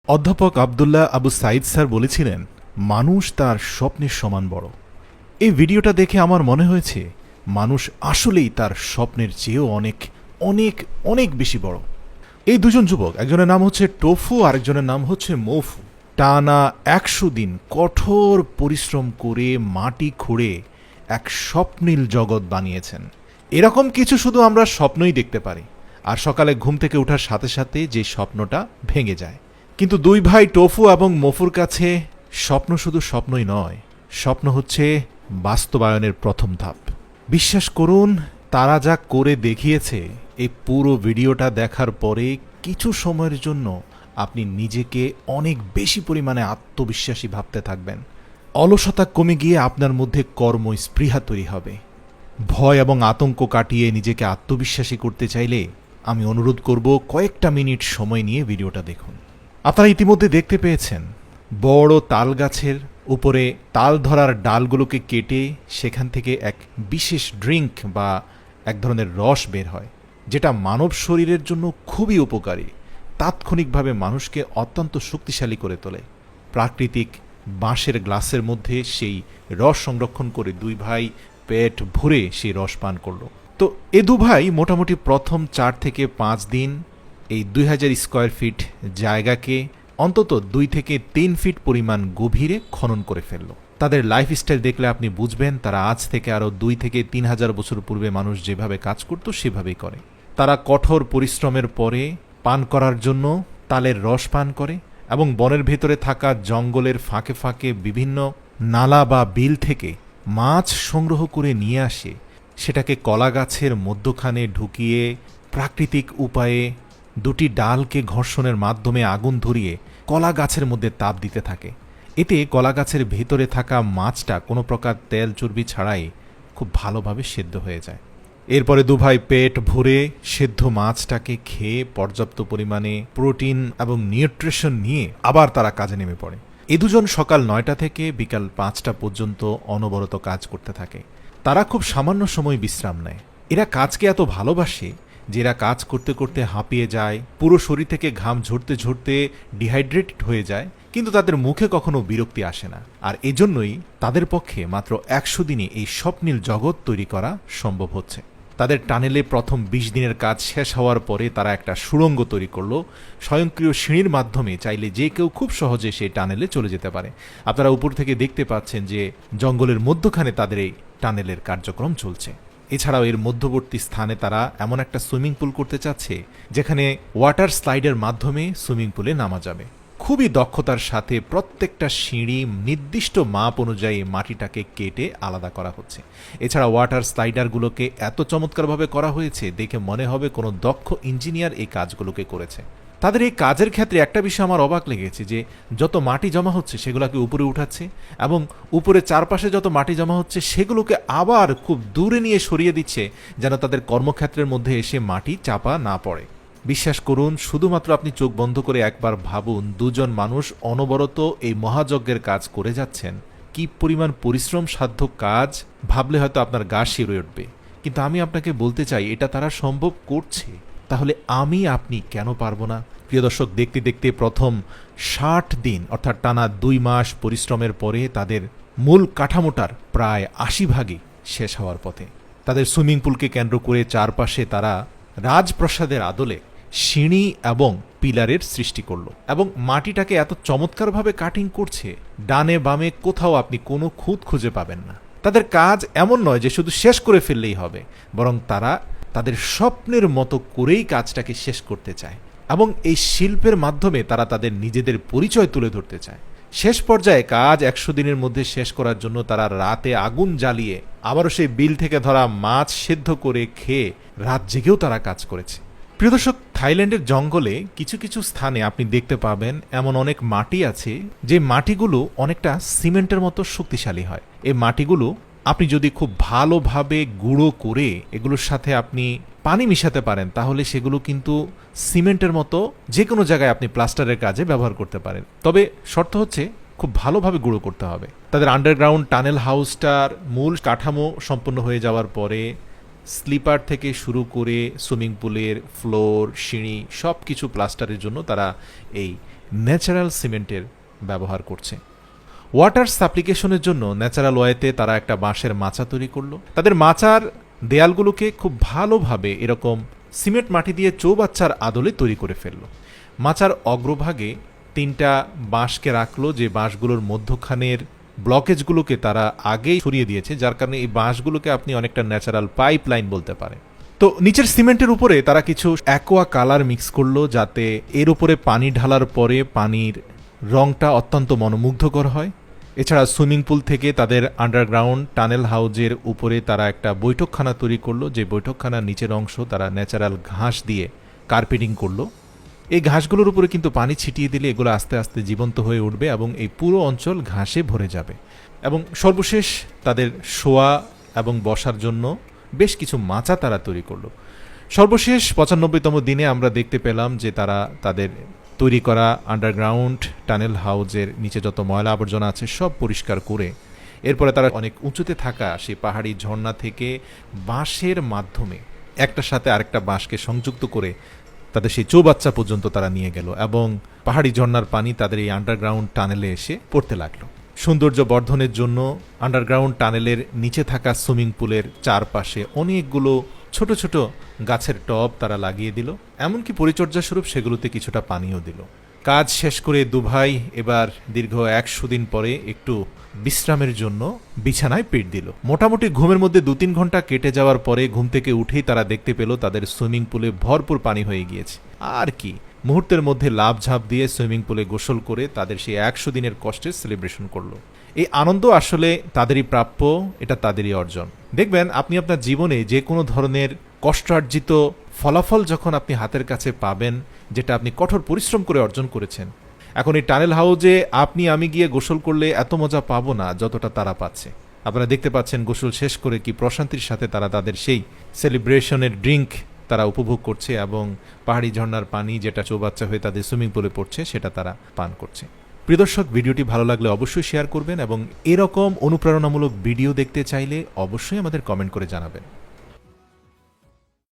অধ্যাপক আবদুল্লাহ আবু সাইদ স্যার বলেছিলেন, মানুষ তার স্বপ্নের সমান বড়। এই ভিডিওটা দেখে আমার মনে হয়েছে মানুষ আসলেই তার স্বপ্নের চেয়েও অনেক অনেক অনেক বেশি বড়। এই দুজন যুবক, একজনের নাম হচ্ছে টোফু, আরেকজনের নাম হচ্ছে মৌফু, টানা ১০০ দিন কঠোর পরিশ্রম করে মাটি খুঁড়ে এক স্বপ্নীল জগৎ বানিয়েছেন। এরকম কিছু শুধু আমরা স্বপ্নই দেখতে পারি, আর সকালে ঘুম থেকে ওঠার সাথে সাথে যে স্বপ্নটা ভেঙে যায়। কিন্তু দুই ভাই টোফু এবং মফুর কাছে স্বপ্ন শুধু স্বপ্নই নয়, স্বপ্ন হচ্ছে বাস্তবায়নের প্রথম ধাপ। বিশ্বাস করুন, তারা যা করে দেখিয়েছে, এই পুরো ভিডিওটা দেখার পরে কিছু সময়ের জন্য আপনি নিজেকে অনেক বেশি পরিমাণে আত্মবিশ্বাসী ভাবতে থাকবেন। অলসতা কমে গিয়ে আপনার মধ্যে কর্মস্পৃহা তৈরি হবে। ভয় এবং আতঙ্ক কাটিয়ে নিজেকে আত্মবিশ্বাসী করতে চাইলে আমি অনুরোধ করব কয়েকটা মিনিট সময় নিয়ে ভিডিওটা দেখুন। আপনারা ইতিমধ্যে দেখতে পেয়েছেন বড় তাল গাছের উপরে তাল ধরার ডালগুলোকে কেটে সেখান থেকে এক বিশেষ ড্রিঙ্ক বা এক ধরনের রস বের হয়, যেটা মানব শরীরের জন্য খুবই উপকারী, তাৎক্ষণিকভাবে মানুষকে অত্যন্ত শক্তিশালী করে তোলে। প্রাকৃতিক বাঁশের গ্লাসের মধ্যে সেই রস সংরক্ষণ করে দুই ভাই পেট ভরে সেই রস পান করল। তো এ দু ভাই মোটামুটি প্রথম ৪ থেকে ৫ দিন এই ২০০০ স্কোয়ার ফিট জায়গাকে অন্তত ২ থেকে ৩ ফিট পরিমাণ গভীরে খনন করে ফেলল। তাদের লাইফস্টাইল দেখলে আপনি বুঝবেন তারা আজ থেকে আরও ২ থেকে ৩,০০০ বছর পূর্বে মানুষ যেভাবে কাজ করত সেভাবেই করে। তারা কঠোর পরিশ্রমের পরে পান করার জন্য তালের রস পান করে এবং বনের ভেতরে থাকা জঙ্গলের ফাঁকে ফাঁকে বিভিন্ন নালা বা বিল থেকে মাছ সংগ্রহ করে নিয়ে আসে, সেটাকে কলা গাছের মধ্যখানে ঢুকিয়ে প্রাকৃতিক উপায়ে দুটি ডালকে ঘর্ষণের মাধ্যমে আগুন ধরিয়ে কলা গাছের মধ্যে তাপ দিতে থাকে। এতে কলা গাছের ভেতরে থাকা মাছটা কোনো প্রকার তেল চর্বি ছাড়াই খুব ভালোভাবে সেদ্ধ হয়ে যায়। এরপরে দুভাই পেট ভরে সেদ্ধ মাছটাকে খেয়ে পর্যাপ্ত পরিমাণে প্রোটিন এবং নিউট্রিশন নিয়ে আবার তারা কাজে নেমে পড়ে। এ দুজন সকাল ৯টা থেকে বিকাল ৫টা পর্যন্ত অনবরত কাজ করতে থাকে। তারা খুব সামান্য সময় বিশ্রাম নেয়। এরা কাজকে এত ভালোবাসে যে এরা কাজ করতে করতে হাঁপিয়ে যায়, পুরো শরীর থেকে ঘাম ঝরতে ঝরতে ডিহাইড্রেটেড হয়ে যায়, কিন্তু তাদের মুখে কখনো বিরক্তি আসে না। আর এজন্যই তাদের পক্ষে মাত্র ১০০ দিনে এই স্বপ্নীল জগৎ তৈরি করা সম্ভব হচ্ছে। তাদের টানেলে প্রথম ২০ দিনের কাজ শেষ হওয়ার পরে তারা একটা সুড়ঙ্গ তৈরি করলো। স্বয়ংক্রিয় সিঁড়ির মাধ্যমে চাইলে যে কেউ খুব সহজে সেই টানেলে চলে যেতে পারে। আপনারা উপর থেকে দেখতে পাচ্ছেন যে জঙ্গলের মধ্যখানে তাদের এই টানেলের কার্যক্রম চলছে। এছাড়াও এর মধ্যবর্তী স্থানে তারা এমন একটা সুইমিং পুল করতে চাচ্ছে যেখানে ওয়াটার স্লাইডের মাধ্যমে সুইমিং পুলে নামা যাবে। খুবই দক্ষতার সাথে প্রত্যেকটা সিঁড়ি নির্দিষ্ট মাপ অনুযায়ী মাটিটাকে কেটে আলাদা করা হচ্ছে। এছাড়া ওয়াটার স্লাইডারগুলোকে এত চমৎকারভাবে করা হয়েছে দেখে মনে হবে কোনো দক্ষ ইঞ্জিনিয়ার এই কাজগুলোকে করেছে। তাদের এই কাজের ক্ষেত্রে একটা বিষয় আমার অবাক লেগেছে যে যত মাটি জমা হচ্ছে সেগুলোকে উপরে উঠাচ্ছে এবং উপরে চারপাশে যত মাটি জমা হচ্ছে সেগুলোকে আবার খুব দূরে নিয়ে সরিয়ে দিচ্ছে যেন তাদের কর্মক্ষেত্রের মধ্যে এসে মাটি চাপা না পড়ে। বিশ্বাস করুন, শুধুমাত্র আপনি চোখ বন্ধ করে একবার ভাবুন, দুজন মানুষ অনবরত এই মহাযজ্ঞের কাজ করে যাচ্ছেন। কি পরিমাণ পরিশ্রম সাধ্য কাজ ভাবলে হয়তো আপনার গা শিউরে উঠবে। কিন্তু আমি আপনাকে বলতে চাই এটা তারা সম্ভব করছে, তাহলে আমি আপনি কেন পারবো না? প্রিয় দর্শক, দেখতে দেখতে প্রথম ৬০ দিন অর্থাৎ টানা ২ মাস পরিশ্রমের পরে তাদের মূল কাঠামোটার প্রায় ৮০ ভাগই শেষ হওয়ার পথে। তাদের সুইমিং পুলকে কেন্দ্র করে চারপাশে তারা রাজপ্রাসাদের আদলে সিঁড়ি এবং পিলারের সৃষ্টি করলো এবং মাটিটাকে এত চমৎকারভাবে কাটিং করছে, ডানে বামে কোথাও আপনি কোনো খুঁত খুঁজে পাবেন না। তাদের কাজ এমন নয় যে শুধু শেষ করে ফেললেই হবে, বরং তারা তাদের স্বপ্নের মতো করেই কাজটাকে শেষ করতে চায় এবং এই শিল্পের মাধ্যমে তারা তাদের নিজেদের পরিচয় তুলে ধরতে চায়। শেষ পর্যায়ে কাজ ১০০ দিনের মধ্যে শেষ করার জন্য তারা রাতে আগুন জ্বালিয়ে আবারও সেই বিল থেকে ধরা মাছ সেদ্ধ করে খেয়ে রাত জেগেও তারা কাজ করেছে। প্রিয় দর্শক, থাইল্যান্ডের জঙ্গলে কিছু কিছু স্থানে আপনি দেখতে পাবেন এমন অনেক মাটি আছে যে মাটিগুলো অনেকটা সিমেন্টের মতো শক্তিশালী হয়। এই মাটিগুলো আপনি যদি খুব ভালোভাবে গুঁড়ো করে এগুলোর সাথে আপনি পানি মিশাতে পারেন তাহলে সেগুলো কিন্তু সিমেন্টের মতো যে কোনো জায়গায় আপনি প্লাস্টারের কাজে ব্যবহার করতে পারেন। তবে শর্ত হচ্ছে খুব ভালোভাবে গুঁড়ো করতে হবে। তাদের আন্ডারগ্রাউন্ড টানেল হাউসটার মূল কাঠামো সম্পন্ন হয়ে যাওয়ার পরে স্লিপার থেকে শুরু করে সুইমিং পুলের ফ্লোর, সিঁড়ি সব কিছু প্লাস্টারের জন্য তারা এই ন্যাচারাল সিমেন্টের ব্যবহার করছে। ওয়াটার সাপ্লিকেশনের জন্য ন্যাচারাল ওয়েতে তারা একটা বাঁশের মাচা তৈরি করলো। তাদের মাচার দেয়ালগুলোকে খুব ভালোভাবে এরকম সিমেন্ট মাটি দিয়ে চৌবাচ্চার আদলে তৈরি করে ফেললো। মাচার অগ্রভাগে 3টা বাঁশকে রাখলো, যে বাঁশগুলোর মধ্যখানের ব্লকেজগুলোকে তারা আগেই সরিয়ে দিয়েছে, যার কারণে এই বাঁশগুলোকে আপনি অনেকটা ন্যাচারাল পাইপ লাইন বলতে পারেন। তো নিচের সিমেন্টের উপরে তারা কিছু অ্যাকোয়া কালার মিক্স করলো, যাতে এর উপরে পানি ঢালার পরে পানির রংটা অত্যন্ত মনোমুগ্ধকর হয়। এছাড়া সুইমিং পুল থেকে তাদের আন্ডারগ্রাউন্ড টানেল হাউজের উপরে তারা একটা বৈঠকখানা তৈরি করলো, যে বৈঠকখানার নিচের অংশ তারা ন্যাচারাল ঘাস দিয়ে কার্পেটিং করলো। এই ঘাসগুলোর উপরে কিন্তু পানি ছিটিয়ে দিলে এগুলো আস্তে আস্তে জীবন্ত হয়ে উঠবে এবং এই পুরো অঞ্চল ঘাসে ভরে যাবে। এবং সর্বশেষ তাদের শোয়া এবং বসার জন্য বেশ কিছু মাচা তারা তৈরি করলো। সর্বশেষ 95তম দিনে আমরা দেখতে পেলাম যে তারা তাদের তৈরি করা আন্ডারগ্রাউন্ড টানেল হাউজের নিচে যত ময়লা আবর্জনা আছে সব পরিষ্কার করে এরপরে তারা অনেক উঁচুতে থাকা সেই পাহাড়ি ঝর্ণা থেকে বাঁশের মাধ্যমে একটার সাথে আরেকটা বাঁশকে সংযুক্ত করে তাদের সেই চৌবাচ্চা পর্যন্ত তারা নিয়ে গেল এবং পাহাড়ি ঝর্ণার পানি তাদের এই আন্ডারগ্রাউন্ড টানেলে এসে পড়তে লাগলো। সৌন্দর্য বর্ধনের জন্য আন্ডারগ্রাউন্ড টানেলের নিচে থাকা সুইমিং পুলের চারপাশে অনেকগুলো ছোট ছোট গাছের টব তারা লাগিয়ে দিল, এমনকি পরিচর্যা স্বরূপ সেগুলোতে কিছুটা পানিও দিল। কাজ শেষ করে দুভাই এবার দীর্ঘ 100 দিন পরে একটু বিশ্রামের জন্য বিছানায় পিঠ দিল। মোটামুটি ঘুমের মধ্যে 2-3 ঘন্টা কেটে যাওয়ার পরে ঘুম থেকে উঠেই তারা দেখতে পেল তাদের সুইমিং পুলে ভরপুর পানি হয়ে গিয়েছে। আর কি, মুহূর্তের মধ্যে লাফ ঝাঁপ দিয়ে সুইমিং পুলে গোসল করে তাদের সেই 100 দিনের কষ্টের সেলিব্রেশন করলো। এই আনন্দ আসলে তাদেরই প্রাপ্য, এটা তাদেরই অর্জন। দেখবেন আপনি আপনার জীবনে যে কোনো ধরনের কষ্টার্জিত ফলাফল যখন আপনি হাতের কাছে পাবেন, যেটা আপনি কঠোর পরিশ্রম করে অর্জন করেছেন, এখন এই টানেল হাউজে আপনি আমি গিয়ে গোসল করলে এত মজা পাবো না যতটা তারা পাচ্ছে। আপনারা দেখতে পাচ্ছেন গোসল শেষ করে কি প্রশান্তির সাথে তারা তাদের সেই সেলিব্রেশনের ড্রিঙ্ক তারা উপভোগ করছে এবং পাহাড়ি ঝর্ণার পানি যেটা চৌবাচ্চা হয়ে তাদের সুইমিং পুলে পড়ছে সেটা তারা পান করছে। প্রিয় দর্শক, ভিডিওটি ভালো লাগলে অবশ্যই শেয়ার করবেন এবং এরকম অনুপ্রেরণামূলক ভিডিও দেখতে চাইলে অবশ্যই আমাদের কমেন্ট করে জানাবেন।